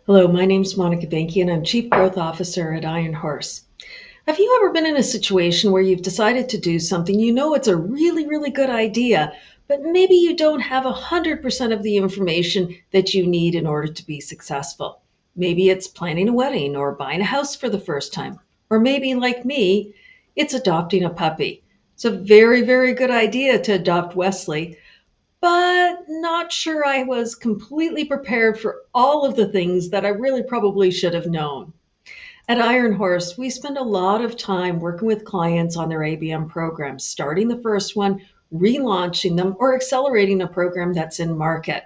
Hello, my name's Monica Banky and I'm Chief Growth Officer at Iron Horse. Have you ever been in a situation where you've decided to do something, you know it's a really good idea, but maybe you don't have 100% of the information that you need in order to be successful? Maybe it's planning a wedding or buying a house for the first time. Or maybe, like me, it's adopting a puppy. It's a very good idea to adopt Wesley, but not sure I was completely prepared for all of the things that I really probably should have known. At Iron Horse, we spend a lot of time working with clients on their ABM programs, starting the first one, relaunching them, or accelerating a program that's in market.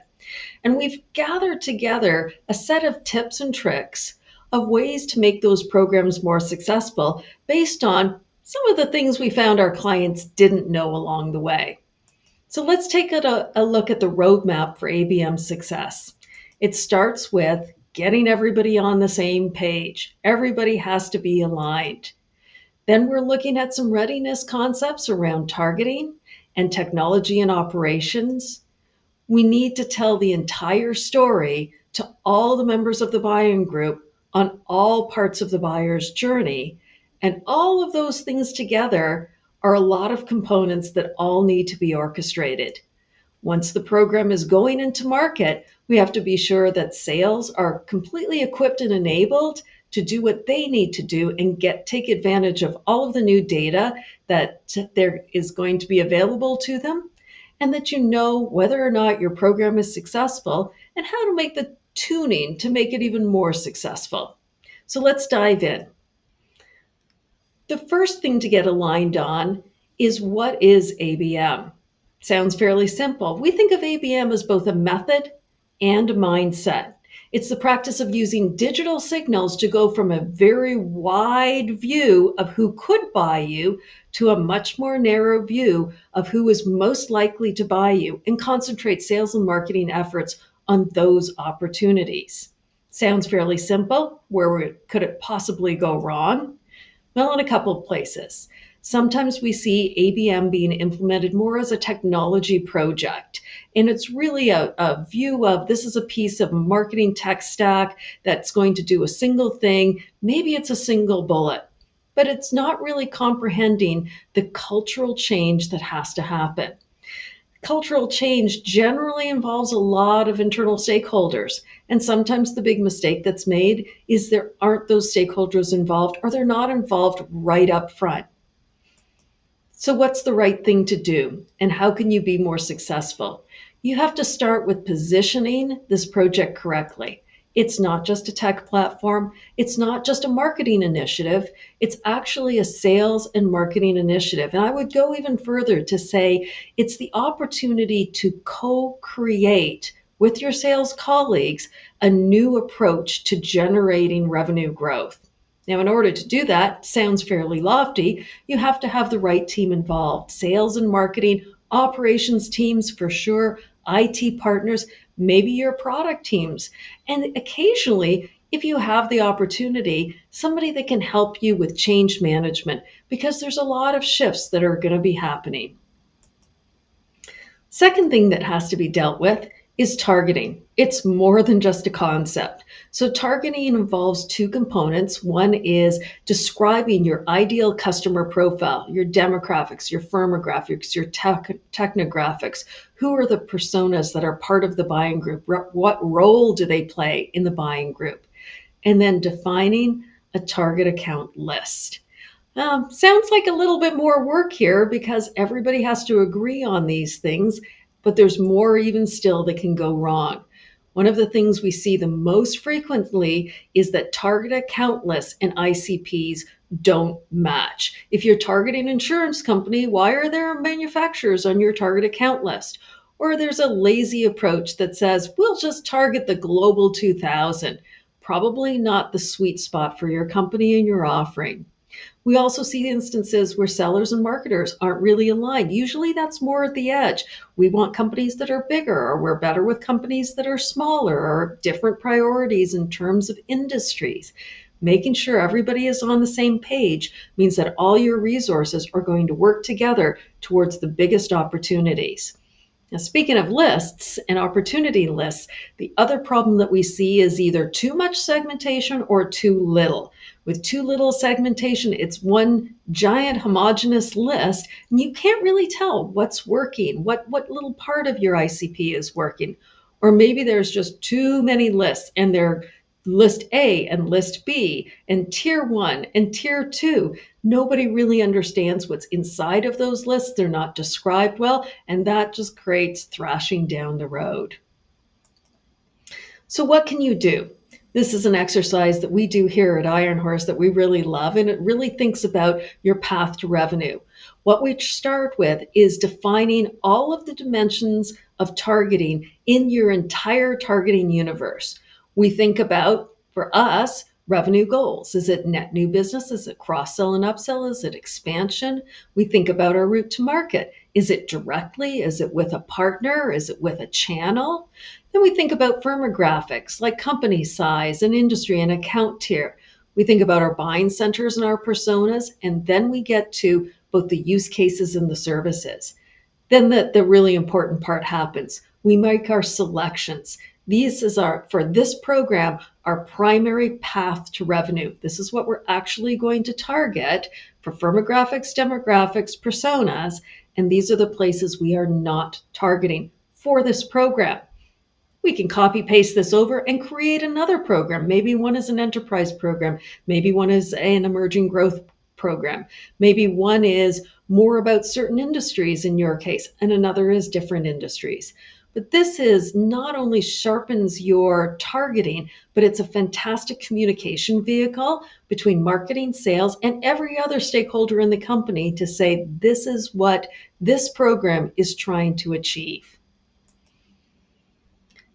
And we've gathered together a set of tips and tricks of ways to make those programs more successful based on some of the things we found our clients didn't know along the way. So let's take a look at the roadmap for ABM success. It starts with getting everybody on the same page. Everybody has to be aligned. Then we're looking at some readiness concepts around targeting and technology and operations. We need to tell the entire story to all the members of the buying group on all parts of the buyer's journey. And all of those things together are a lot of components that all need to be orchestrated. Once the program is going into market, we have to be sure that sales are completely equipped and enabled to do what they need to do and take advantage of all of the new data that there is going to be available to them, and that you know whether or not your program is successful and how to make the tuning to make it even more successful. So let's dive in. The first thing to get aligned on is, what is ABM? Sounds fairly simple. We think of ABM as both a method and a mindset. It's the practice of using digital signals to go from a very wide view of who could buy you to a much more narrow view of who is most likely to buy you, and concentrate sales and marketing efforts on those opportunities. Sounds fairly simple. Where could it possibly go wrong? Well, in a couple of places. Sometimes we see ABM being implemented more as a technology project. And it's really a view of, this is a piece of marketing tech stack that's going to do a single thing. Maybe it's a single bullet, but it's not really comprehending the cultural change that has to happen. Cultural change generally involves a lot of internal stakeholders. And sometimes the big mistake that's made is there aren't those stakeholders involved, or they're not involved right up front. So, what's the right thing to do? And how can you be more successful? You have to start with positioning this project correctly. It's not just a tech platform. It's not just a marketing initiative. It's actually a sales and marketing initiative. And I would go even further to say it's the opportunity to co-create with your sales colleagues a new approach to generating revenue growth. Now, in order to do that, sounds fairly lofty, you have to have the right team involved: sales and marketing, operations teams for sure, IT partners, maybe your product teams, and occasionally, if you have the opportunity, somebody that can help you with change management, because there's a lot of shifts that are going to be happening. Second thing that has to be dealt with is targeting. It's more than just a concept. So targeting involves two components. One is describing your ideal customer profile, your demographics, your firmographics, your technographics. Who are the personas that are part of the buying group? What role do they play in the buying group? And then defining a target account list. Sounds like a little bit more work here because everybody has to agree on these things, but there's more even still that can go wrong. One of the things we see the most frequently is that target account lists and ICPs don't match. If you're targeting an insurance company, why are there manufacturers on your target account list? Or there's a lazy approach that says, we'll just target the global 2000. Probably not the sweet spot for your company and your offering. We also see instances where sellers and marketers aren't really aligned. Usually that's more at the edge. We want companies that are bigger, or we're better with companies that are smaller, or different priorities in terms of industries. Making sure everybody is on the same page means that all your resources are going to work together towards the biggest opportunities. Now, speaking of lists and opportunity lists, the other problem that we see is either too much segmentation or too little. With too little segmentation, it's one giant homogeneous list, and you can't really tell what's working, what little part of your ICP is working. Or maybe there's just too many lists, and they're list A and list B and tier one and tier two. Nobody really understands what's inside of those lists. They're not described well, and that just creates thrashing down the road. So, what can you do? This is an exercise that we do here at Iron Horse that we really love, and it really thinks about your path to revenue. What we start with is defining all of the dimensions of targeting in your entire targeting universe. We think about, for us, revenue goals. Is it net new business? Is it cross sell and upsell? Is it expansion? We think about our route to market. Is it directly? Is it with a partner? Is it with a channel? Then we think about firmographics like company size and industry and account tier. We think about our buying centers and our personas, and then we get to both the use cases and the services. Then the really important part happens. We make our selections. These is for this program, our primary path to revenue. This is what we're actually going to target for firmographics, demographics, personas, and these are the places we are not targeting for this program. We can copy paste this over and create another program. Maybe one is an enterprise program. Maybe one is an emerging growth program. Maybe one is more about certain industries in your case, and another is different industries. But this is not only sharpens your targeting, but it's a fantastic communication vehicle between marketing, sales, and every other stakeholder in the company to say, this is what this program is trying to achieve.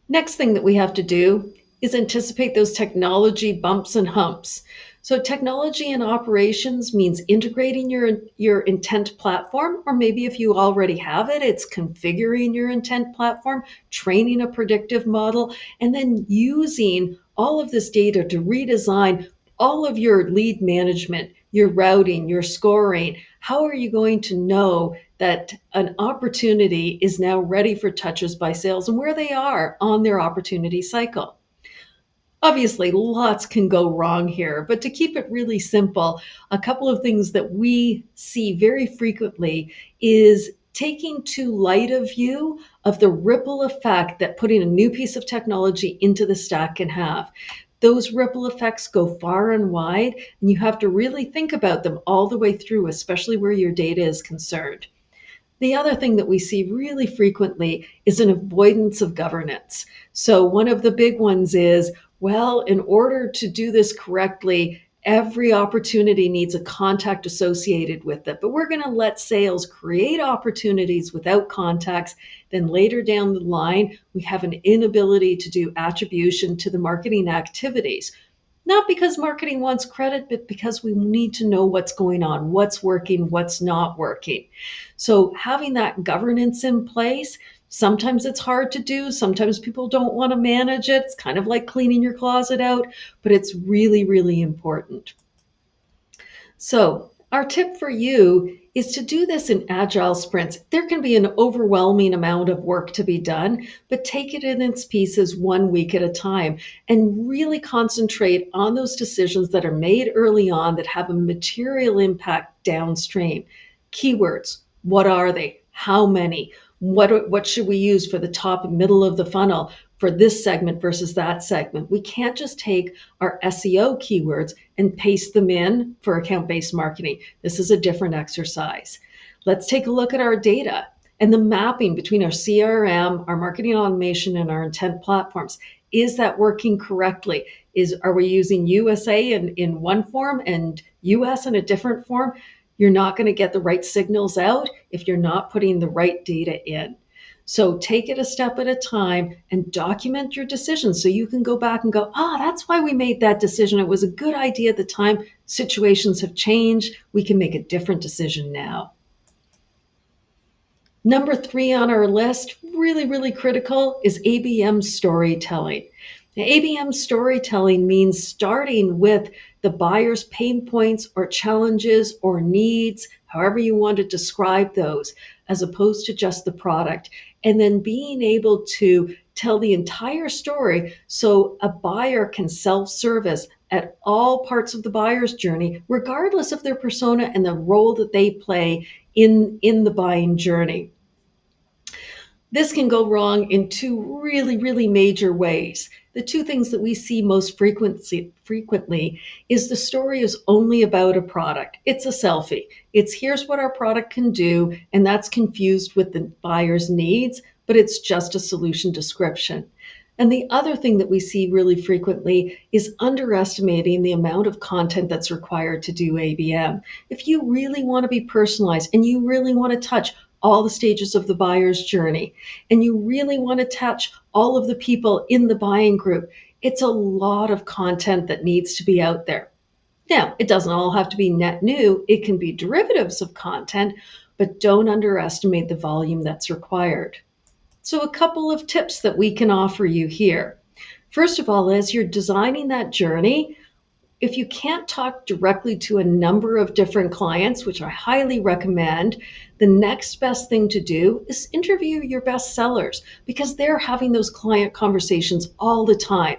Next thing that we have to do is anticipate those technology bumps and humps. So technology and operations means integrating your intent platform, or maybe if you already have it, it's configuring your intent platform, training a predictive model, and then using all of this data to redesign all of your lead management, your routing, your scoring. How are you going to know that an opportunity is now ready for touches by sales and where they are on their opportunity cycle? Obviously, lots can go wrong here, but to keep it really simple, a couple of things that we see very frequently is taking too light a view of the ripple effect that putting a new piece of technology into the stack can have. Those ripple effects go far and wide, and you have to really think about them all the way through, especially where your data is concerned. The other thing that we see really frequently is an avoidance of governance. So one of the big ones is, well, in order to do this correctly, every opportunity needs a contact associated with it. But we're going to let sales create opportunities without contacts. Then later down the line, we have an inability to do attribution to the marketing activities. Not because marketing wants credit, but because we need to know what's going on, what's working, what's not working. So having that governance in place, sometimes it's hard to do. Sometimes people don't want to manage it. It's kind of like cleaning your closet out, but it's really, really important. So our tip for you is to do this in agile sprints. There can be an overwhelming amount of work to be done, but take it in its pieces 1 week at a time and really concentrate on those decisions that are made early on that have a material impact downstream. Keywords, what are they? How many? What should we use for the top and middle of the funnel for this segment versus that segment? We can't just take our SEO keywords and paste them in for account-based marketing. This is a different exercise. Let's take a look at our data and the mapping between our CRM, our marketing automation, and our intent platforms. Is that working correctly? Are we using USA in one form and US in a different form? You're not going to get the right signals out if you're not putting the right data in. So take it a step at a time and document your decisions so you can go back and go, that's why we made that decision. It was a good idea at the time. Situations have changed. We can make a different decision now. Number 3 on our list, really, really critical, is ABM storytelling. Now, ABM storytelling means starting with the buyer's pain points or challenges or needs, however you want to describe those, as opposed to just the product. And then being able to tell the entire story so a buyer can self-service at all parts of the buyer's journey, regardless of their persona and the role that they play in the buying journey. This can go wrong in two really, really major ways. The two things that we see most frequently is the story is only about a product. It's a selfie. It's here's what our product can do, and that's confused with the buyer's needs, but it's just a solution description. And the other thing that we see really frequently is underestimating the amount of content that's required to do ABM. If you really want to be personalized and you really want to touch all the stages of the buyer's journey, and you really want to touch all of the people in the buying group, it's a lot of content that needs to be out there. Now, it doesn't all have to be net new, it can be derivatives of content, but don't underestimate the volume that's required. So, a couple of tips that we can offer you here. First of all, as you're designing that journey, if you can't talk directly to a number of different clients, which I highly recommend, the next best thing to do is interview your best sellers because they're having those client conversations all the time.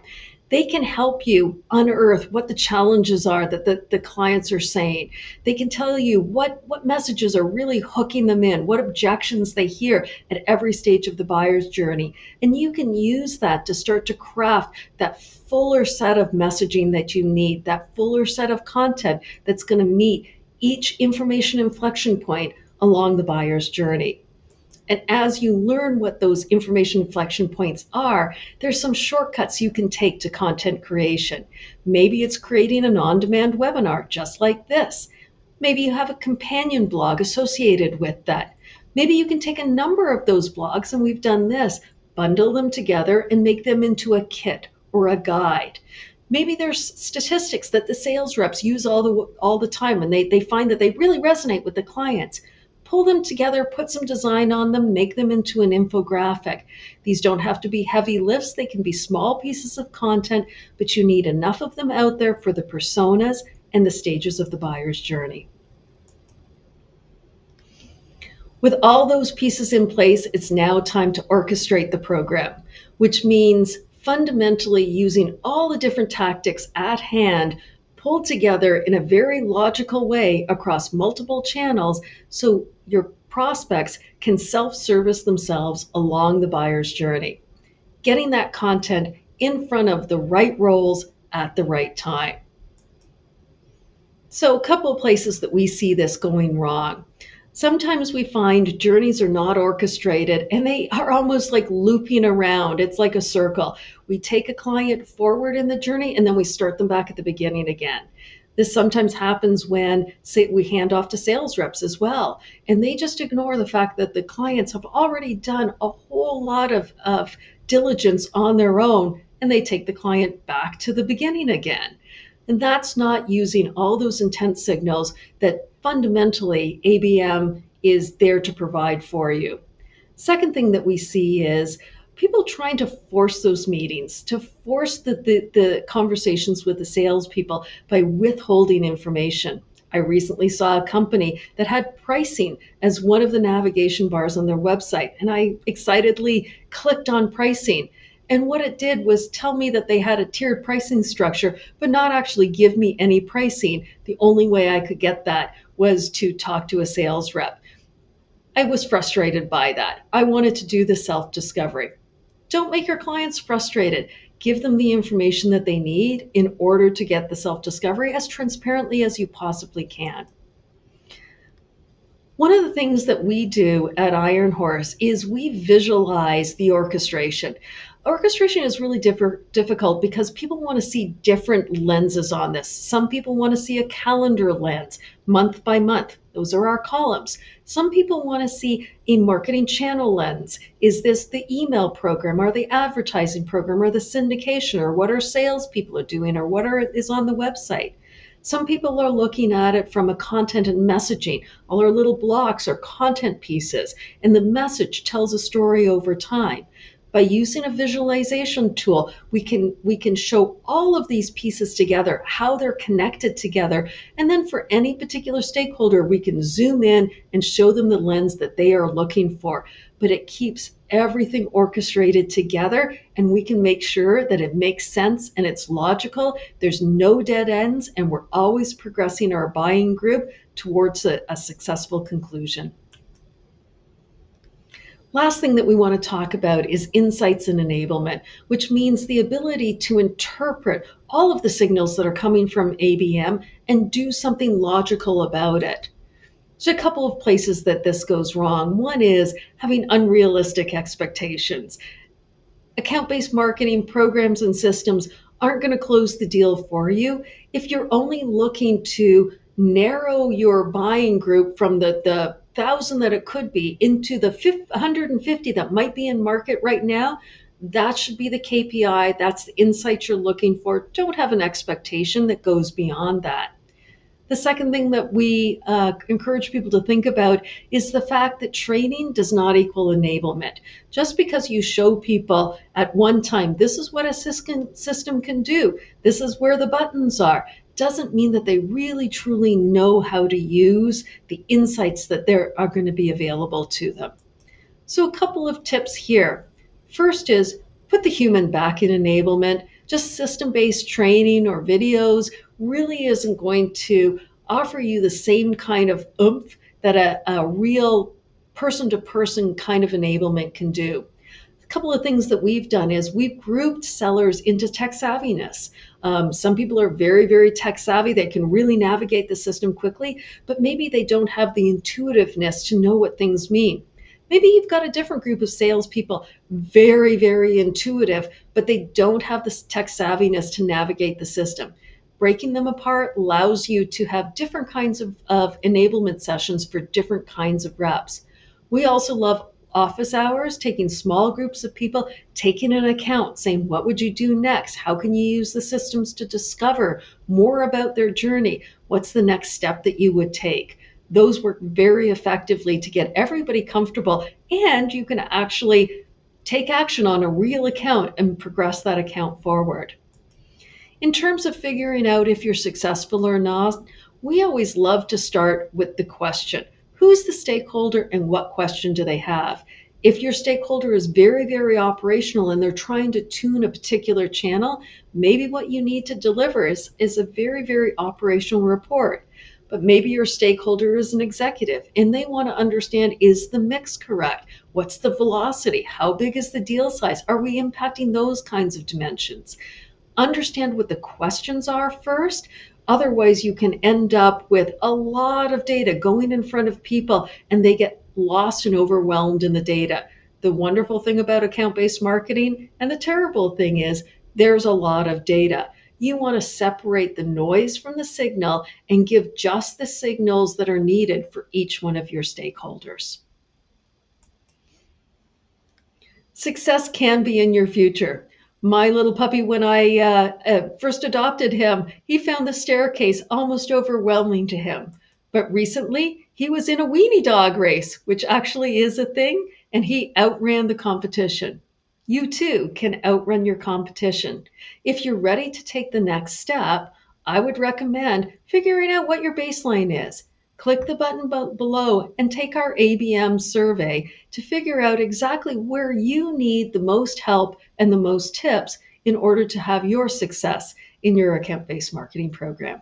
They can help you unearth what the challenges are that the clients are saying. They can tell you what messages are really hooking them in, what objections they hear at every stage of the buyer's journey. And you can use that to start to craft that fuller set of messaging that you need, that fuller set of content that's going to meet each information inflection point along the buyer's journey. And as you learn what those information inflection points are, there's some shortcuts you can take to content creation. Maybe it's creating an on-demand webinar just like this. Maybe you have a companion blog associated with that. Maybe you can take a number of those blogs, and we've done this, bundle them together and make them into a kit or a guide. Maybe there's statistics that the sales reps use all the time, and they find that they really resonate with the clients. Pull them together, put some design on them, make them into an infographic. These don't have to be heavy lifts. They can be small pieces of content, but you need enough of them out there for the personas and the stages of the buyer's journey. With all those pieces in place, it's now time to orchestrate the program, which means fundamentally using all the different tactics at hand pulled together in a very logical way across multiple channels so your prospects can self-service themselves along the buyer's journey. Getting that content in front of the right roles at the right time. So a couple of places that we see this going wrong. Sometimes we find journeys are not orchestrated and they are almost like looping around. It's like a circle. We take a client forward in the journey and then we start them back at the beginning again. This sometimes happens when, say, we hand off to sales reps as well, and they just ignore the fact that the clients have already done a whole lot of diligence on their own, and they take the client back to the beginning again. And that's not using all those intent signals that fundamentally ABM is there to provide for you. Second thing that we see is people trying to force those meetings, to force the conversations with the salespeople by withholding information. I recently saw a company that had pricing as one of the navigation bars on their website, and I excitedly clicked on pricing. And what it did was tell me that they had a tiered pricing structure, but not actually give me any pricing. The only way I could get that was to talk to a sales rep. I was frustrated by that. I wanted to do the self-discovery. Don't make your clients frustrated. Give them the information that they need in order to get the self-discovery as transparently as you possibly can. One of the things that we do at Iron Horse is we visualize the orchestration. Orchestration is really difficult because people want to see different lenses on this. Some people want to see a calendar lens, month by month. Those are our columns. Some people want to see a marketing channel lens. Is this the email program or the advertising program or the syndication or what our salespeople are doing or what is on the website? Some people are looking at it from a content and messaging. All our little blocks are content pieces, and the message tells a story over time. By using a visualization tool, we can show all of these pieces together, how they're connected together. And then for any particular stakeholder, we can zoom in and show them the lens that they are looking for. But it keeps everything orchestrated together, and we can make sure that it makes sense and it's logical. There's no dead ends, and we're always progressing our buying group towards a successful conclusion. Last thing that we want to talk about is insights and enablement, which means the ability to interpret all of the signals that are coming from ABM and do something logical about it. There's a couple of places that this goes wrong. One is having unrealistic expectations. Account-based marketing programs and systems aren't going to close the deal for you. If you're only looking to narrow your buying group from the 1,000 that it could be into the 150 that might be in market right now, that should be the KPI. That's the insight you're looking for. Don't have an expectation that goes beyond that. The second thing that we encourage people to think about is the fact that training does not equal enablement. Just because you show people at one time, this is what a system can do, this is where the buttons are, doesn't mean that they really truly know how to use the insights that are going to be available to them. So a couple of tips here. First is put the human back in enablement. Just system-based training or videos really isn't going to offer you the same kind of oomph that a real person-to-person kind of enablement can do. A couple of things that we've done is we've grouped sellers into tech savviness. Some people are very, very tech savvy. They can really navigate the system quickly, but maybe they don't have the intuitiveness to know what things mean. Maybe you've got a different group of salespeople, very, very intuitive, but they don't have the tech savviness to navigate the system. Breaking them apart allows you to have different kinds of enablement sessions for different kinds of reps. We also love office hours, taking small groups of people, taking an account, saying, what would you do next? How can you use the systems to discover more about their journey? What's the next step that you would take? Those work very effectively to get everybody comfortable, and you can actually take action on a real account and progress that account forward. In terms of figuring out if you're successful or not, we always love to start with the question. Who's the stakeholder and what question do they have? If your stakeholder is very, very operational and they're trying to tune a particular channel, maybe what you need to deliver is a very, very operational report. But maybe your stakeholder is an executive and they want to understand, is the mix correct? What's the velocity? How big is the deal size? Are we impacting those kinds of dimensions? Understand what the questions are first. Otherwise, you can end up with a lot of data going in front of people and they get lost and overwhelmed in the data. The wonderful thing about account-based marketing and the terrible thing is there's a lot of data. You want to separate the noise from the signal and give just the signals that are needed for each one of your stakeholders. Success can be in your future. My little puppy, when I first adopted him, he found the staircase almost overwhelming to him. But recently, he was in a weenie dog race, which actually is a thing, and he outran the competition. You too can outrun your competition. If you're ready to take the next step, I would recommend figuring out what your baseline is. Click the button below and take our ABM survey to figure out exactly where you need the most help and the most tips in order to have your success in your account-based marketing program.